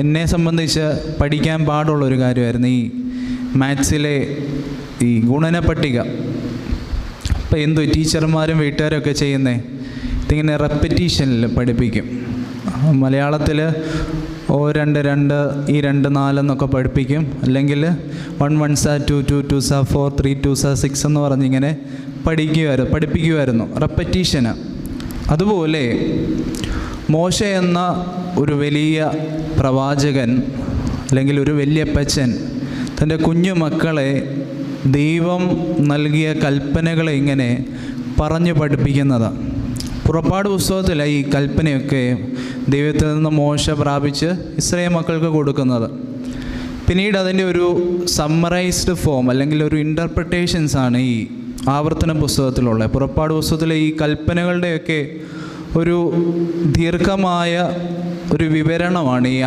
എന്നെ സംബന്ധിച്ച് പഠിക്കാൻ പാടുള്ളൊരു കാര്യമായിരുന്നു ഈ മാത്സിലെ ഈ ഗുണന പട്ടിക. അപ്പോൾ എന്തോ ടീച്ചർമാരും വീട്ടുകാരും ഒക്കെ ചെയ്യുന്നേ, ഇതിങ്ങനെ റെപ്പറ്റീഷനിൽ പഠിപ്പിക്കും. മലയാളത്തിൽ 2 2 ഈ 2 4 എന്നൊക്കെ പഠിപ്പിക്കും. അല്ലെങ്കിൽ 1 1 2 2 2 4 3 2 6 എന്ന് പറഞ്ഞിങ്ങനെ പഠിപ്പിക്കുമായിരുന്നു, റെപ്പറ്റീഷന്. അതുപോലെ മോശ എന്ന ഒരു വലിയ പ്രവാചകൻ അല്ലെങ്കിൽ ഒരു വല്യപ്പച്ചൻ തൻ്റെ കുഞ്ഞു മക്കളെ ദൈവം നൽകിയ കൽപ്പനകളെ ഇങ്ങനെ പറഞ്ഞു പഠിപ്പിക്കുന്നത്. പുറപ്പാട് പുസ്തകത്തിലെ ഈ കൽപ്പനയൊക്കെ ദൈവത്തിൽ നിന്ന് മോശ പ്രാപിച്ച് ഇസ്രായേൽ മക്കൾക്ക് കൊടുക്കുന്നത്. പിന്നീട് അതിൻ്റെ ഒരു സമ്മറൈസ്ഡ് ഫോം അല്ലെങ്കിൽ ഒരു ഇൻ്റർപ്രിട്ടേഷൻസാണ് ഈ ആവർത്തന പുസ്തകത്തിലുള്ള. പുറപ്പാട് പുസ്തകത്തിലെ ഈ കൽപ്പനകളുടെയൊക്കെ ഒരു ദീർഘമായ ഒരു വിവരണമാണ് ഈ